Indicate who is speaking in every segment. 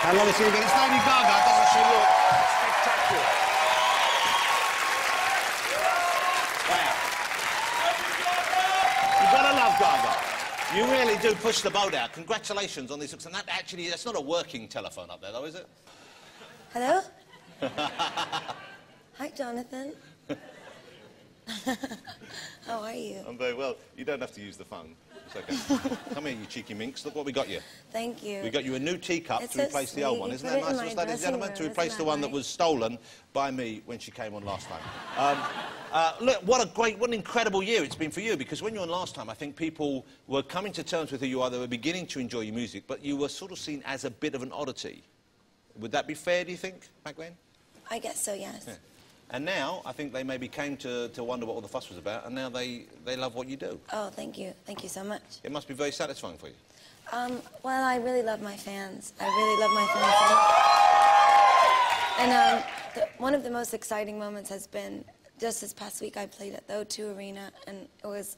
Speaker 1: How long is she again? It's Lady Gaga, doesn't she look spectacular? Wow. You've got to love Gaga. You really do push the boat out. Congratulations on these looks. And that actually, that's not a working telephone up there, though, is it?
Speaker 2: Hello? Hi, Johnattan. How are you?
Speaker 1: I'm very well. You don't have to use the phone. It's okay. Come here, you cheeky minx. Look what we got you.
Speaker 2: Thank you.
Speaker 1: We got you a new teacup to replace the old one. Isn't that nice, ladies and gentlemen? To replace the one that was stolen by me when she came on last time. Look, what an incredible year it's been for you, because when you were on last time, I think people were coming to terms with who you are. They were beginning to enjoy your music, but you were sort of seen as a bit of an oddity. Would that be fair, do you think, back then?
Speaker 2: I guess so, yes.
Speaker 1: Yeah. And now, I think they maybe came to wonder what all the fuss was about, and now they love what you do.
Speaker 2: Oh, thank you. Thank you so much.
Speaker 1: It must be very satisfying for you.
Speaker 2: Well, I really love my fans. I really love my fans. And one of the most exciting moments has been just this past week I played at the O2 Arena, and it was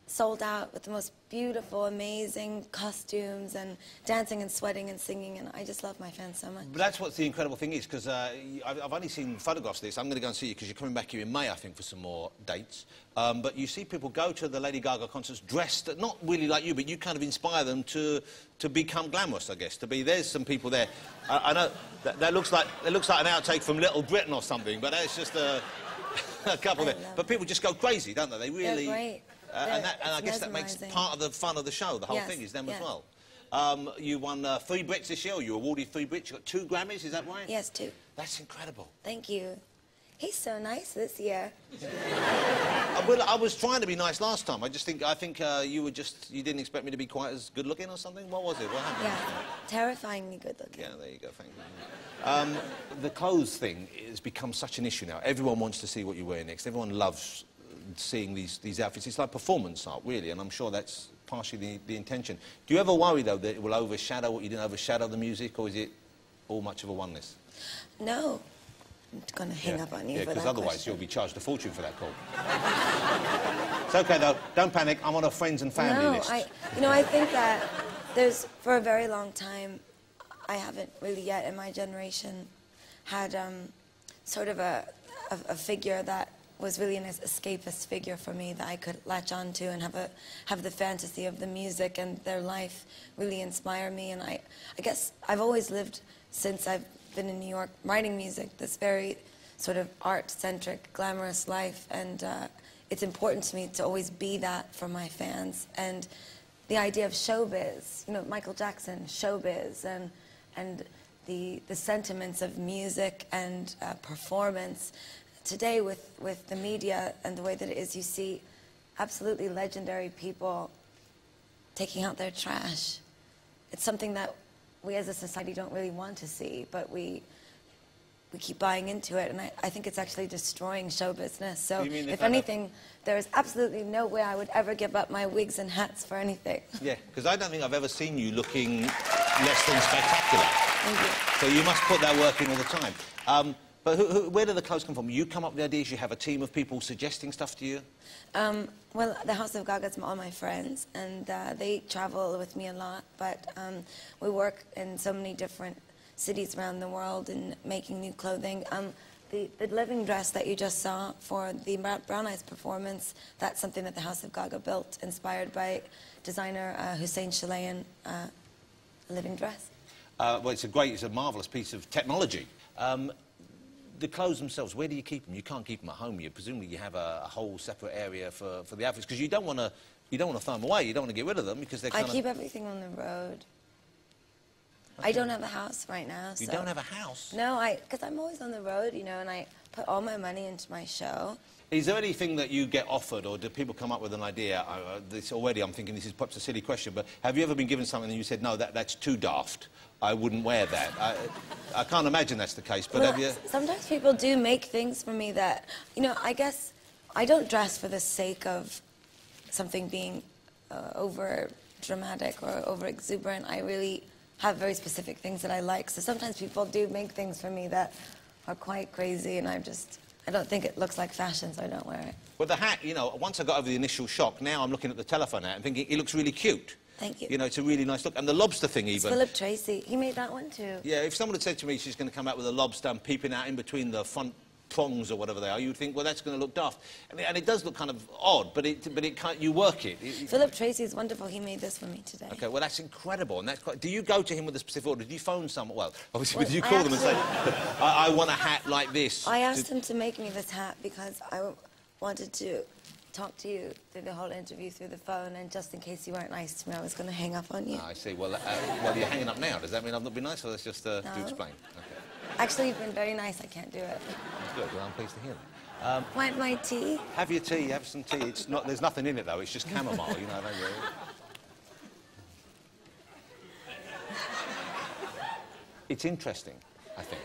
Speaker 2: sold out with the most beautiful, amazing costumes and dancing and sweating and singing, and I just love my fans so much.
Speaker 1: But that's what the incredible thing is, because I've only seen photographs of this. I'm going to go and see you, because you're coming back here in May, I think, for some more dates. But you see people go to the Lady Gaga concerts dressed, not really like you, but you kind of inspire them to become glamorous, I guess, to be... There's some people there. I know that looks like an outtake from Little Britain or something, but that's just a couple there. But people just go crazy, don't they? They really...
Speaker 2: They're great.
Speaker 1: And I guess that makes part of the fun of the show. The whole thing is them as well. You won 3 Brits this year, or you awarded 3 Brits. You got 2 Grammys, is that right?
Speaker 2: Yes, 2.
Speaker 1: That's incredible.
Speaker 2: Thank you. He's so nice this year.
Speaker 1: Well, I was trying to be nice last time. I think you didn't expect me to be quite as good looking or something. What was it? What happened?
Speaker 2: Yeah, terrifyingly good looking.
Speaker 1: Yeah, there you go. Thank you. The clothes thing has become such an issue now. Everyone wants to see what you wear next. Everyone loves seeing these outfits. It's like performance art, really, and I'm sure that's partially the intention. Do you ever worry, though, that it will overshadow what you didn't overshadow the music, or is it all much of a oneness?
Speaker 2: No. I'm going to hang up on you for that
Speaker 1: because otherwise
Speaker 2: question.
Speaker 1: you'll be charged a fortune for that call. It's OK, though. Don't panic. I'm on a friends and family list.
Speaker 2: I think that for a very long time, I haven't really yet in my generation had sort of a figure that was really an escapist figure for me that I could latch on to and have the fantasy of the music and their life really inspire me. And I guess I've always lived, since I've been in New York writing music, this very sort of art-centric, glamorous life, and it's important to me to always be that for my fans. And the idea of showbiz, Michael Jackson, showbiz, and the sentiments of music and performance. Today, with the media and the way that it is, you see absolutely legendary people taking out their trash. It's something that we as a society don't really want to see, but we keep buying into it, and I think it's actually destroying show business. So, if anything, there is absolutely no way I would ever give up my wigs and hats for anything.
Speaker 1: Yeah, because I don't think I've ever seen you looking less than spectacular.
Speaker 2: Thank you.
Speaker 1: So you must put that work in all the time. But where do the clothes come from? You come up with the ideas, you have a team of people suggesting stuff to you?
Speaker 2: Well, the House of Gaga is all my friends, and they travel with me a lot, but we work in so many different cities around the world and making new clothing. The living dress that you just saw for the Brown Eyes performance, that's something that the House of Gaga built, inspired by designer Hussein Chalayan, living dress.
Speaker 1: Well, it's a marvellous piece of technology. The clothes themselves, where do you keep them? You can't keep them at home. Presumably you have a whole separate area for the outfits, because you don't want to throw them away. You don't want to get rid of them, because they're kind of...
Speaker 2: I keep everything on the road. Okay. I don't have a house right now.
Speaker 1: You don't have a house?
Speaker 2: No, because I'm always on the road, and I put all my money into my show.
Speaker 1: Is there anything that you get offered, or do people come up with an idea? I'm thinking this is perhaps a silly question, but have you ever been given something and you said, no, that's too daft, I wouldn't wear that? I can't imagine that's the case, but have you...
Speaker 2: Sometimes people do make things for me that, I guess I don't dress for the sake of something being over dramatic or over exuberant. I really have very specific things that I like, so sometimes people do make things for me that are quite crazy, and I don't think it looks like fashion, so I don't wear it.
Speaker 1: Well, the hat, once I got over the initial shock, now I'm looking at the telephone hat and thinking it looks really cute.
Speaker 2: Thank you.
Speaker 1: You know, it's a really nice look. And the lobster thing,
Speaker 2: It's
Speaker 1: even.
Speaker 2: Philip Tracy. He made that one too.
Speaker 1: Yeah, if someone had said to me she's going to come out with a lobster and peeping out in between the front prongs or whatever they are, you'd think, well, that's going to look daft. And it does look kind of odd, but it can't, you work it.
Speaker 2: Philip Tracy is wonderful. He made this for me today.
Speaker 1: OK, well, that's incredible. And that's quite... Do you go to him with a specific order? Did you phone someone? Well, obviously, did you call them and say, I want a hat like this?
Speaker 2: I asked him to make me this hat because I wanted to talk to you through the whole interview through the phone, and just in case you weren't nice to me, I was going to hang up on you.
Speaker 1: I see. Well, well, you're hanging up now. Does that mean I've not been nice, or that's just to explain? Okay.
Speaker 2: Actually, you've been very nice. I can't do it.
Speaker 1: Good. Well, I'm pleased to hear that.
Speaker 2: My tea?
Speaker 1: Have your tea. Have some tea. It's not. There's nothing in it though. It's just chamomile. You know. Don't you? It's interesting, I think,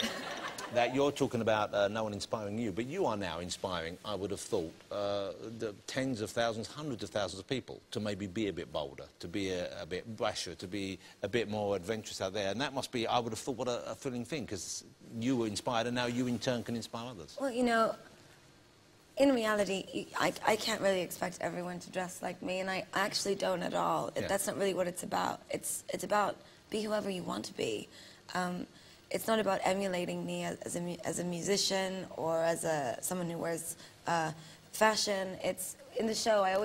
Speaker 1: that you're talking about no one inspiring you, but you are now inspiring, I would have thought, the tens of thousands, hundreds of thousands of people to maybe be a bit bolder, to be a bit brasher, to be a bit more adventurous out there. And that must be, I would have thought, what a thrilling thing, because you were inspired and now you in turn can inspire others.
Speaker 2: Well, you know, in reality, I can't really expect everyone to dress like me, and I actually don't at all.
Speaker 1: Yeah.
Speaker 2: That's not really what it's about. It's about be whoever you want to be. It's not about emulating me as a musician or as someone who wears fashion. It's in the show. I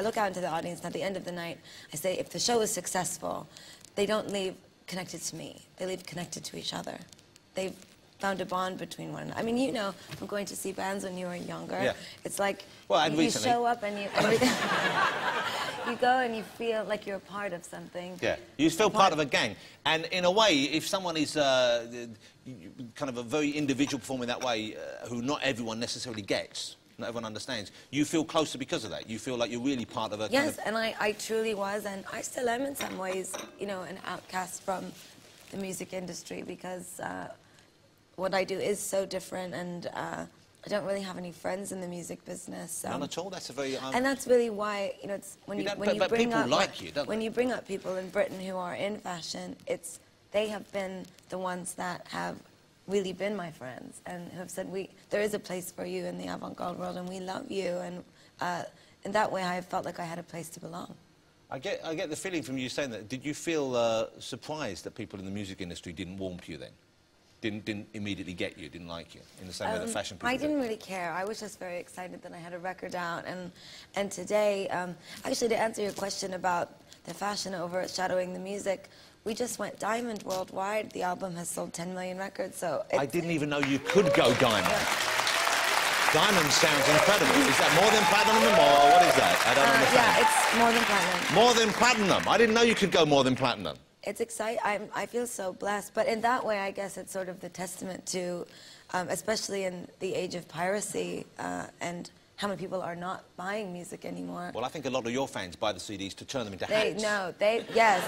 Speaker 2: look out into the audience, and at the end of the night, I say, if the show is successful, they don't leave connected to me. They leave connected to each other. They've found a bond between one another. I mean, you know, from going to see bands when you were younger.
Speaker 1: Yeah.
Speaker 2: It's like
Speaker 1: you
Speaker 2: show up and you go and you feel like you're a part of something.
Speaker 1: Yeah, you feel part of a gang. And in a way, if someone is kind of a very individual performing that way, who not everyone necessarily gets, not everyone understands, you feel closer because of that. You feel like you're really part of a kind of...
Speaker 2: Yes, and I truly was, and I still am in some ways, you know, an outcast from the music industry, because what I do is so different, and I don't really have any friends in the music business.
Speaker 1: None at all? That's a very...
Speaker 2: And that's really why, you know, it's when you bring
Speaker 1: people
Speaker 2: up...
Speaker 1: like you, don't
Speaker 2: when
Speaker 1: they?
Speaker 2: you bring up people in Britain who are in fashion, they have been the ones that have really been my friends, and who have said, there is a place for you in the avant-garde world, and we love you, and in that way I felt like I had a place to belong.
Speaker 1: I get the feeling from you saying that. Did you feel surprised that people in the music industry didn't warm to you then? Didn't immediately get you, didn't like you, in the same way that fashion people
Speaker 2: I didn't
Speaker 1: did?
Speaker 2: really care. I was just very excited that I had a record out. And today, actually, to answer your question about the fashion overshadowing the music, we just went diamond worldwide. The album has sold 10 million records, so...
Speaker 1: I didn't even know you could go diamond. Yeah. Diamond sounds incredible. Is that more than platinum, or what is that? I don't understand.
Speaker 2: Yeah, it's more than platinum.
Speaker 1: More than platinum? I didn't know you could go more than platinum.
Speaker 2: It's exciting. I feel so blessed. But in that way, I guess it's sort of the testament to, especially in the age of piracy and how many people are not buying music anymore.
Speaker 1: Well, I think a lot of your fans buy the CDs to turn them into hats.
Speaker 2: Yes.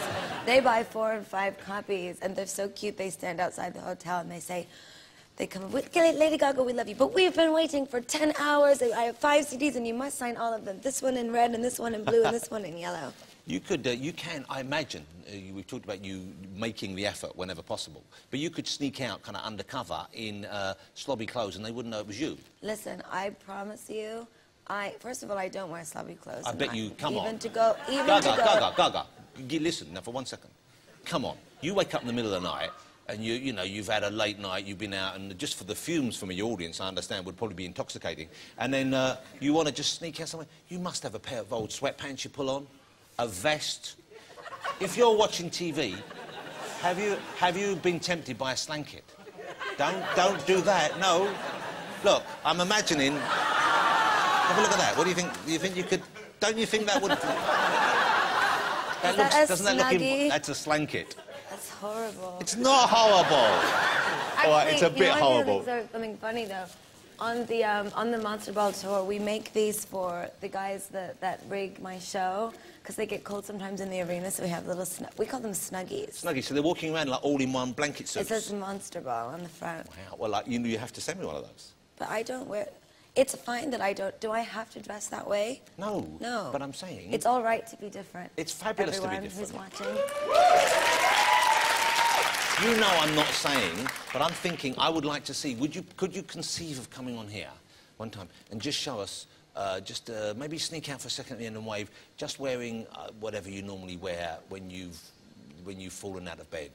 Speaker 2: They buy 4 and 5 copies, and they're so cute. They stand outside the hotel and they say, they come with Lady Gaga, we love you, but we've been waiting for 10 hours. I have 5 CDs, and you must sign all of them. This one in red, and this one in blue, and this one in yellow.
Speaker 1: You could, you can, I imagine, we've talked about you making the effort whenever possible, but you could sneak out kind of undercover in slobby clothes and they wouldn't know it was you.
Speaker 2: Listen, I promise you, first of all, I don't wear slobby clothes.
Speaker 1: I bet you, come on.
Speaker 2: Gaga.
Speaker 1: Listen, now for 1 second. Come on, you wake up in the middle of the night and you know, you've had a late night, you've been out, and just for the fumes from your audience, I understand, would probably be intoxicating, and then you want to just sneak out somewhere. You must have a pair of old sweatpants you pull on. A vest. If you're watching TV, have you been tempted by a slanket? Don't do that. No. Look, I'm imagining. Have a look at that. What do you think? Do you think you could? Don't you think that would? Doesn't that look? That's a slanket.
Speaker 2: That's horrible.
Speaker 1: It's not horrible.
Speaker 2: Actually,
Speaker 1: all right, it's a bit horrible.
Speaker 2: Something funny though. On the Monster Ball tour, we make these for the guys that rig my show, because they get cold sometimes in the arena, so we have little, we call them Snuggies.
Speaker 1: Snuggies, so they're walking around like all-in-one blanket suits.
Speaker 2: It says Monster Ball on the front.
Speaker 1: Wow, well, like, you have to send me one of those.
Speaker 2: But I don't wear, it's fine that I don't, do I have to dress that way?
Speaker 1: No.
Speaker 2: No.
Speaker 1: But I'm saying...
Speaker 2: It's all right to be different.
Speaker 1: It's fabulous to be different.
Speaker 2: Everyone who's watching.
Speaker 1: You know I'm not saying, but I'm thinking I would like to see, could you conceive of coming on here one time and just show us just maybe sneak out for a second at the end and wave, just wearing whatever you normally wear when you've fallen out of bed.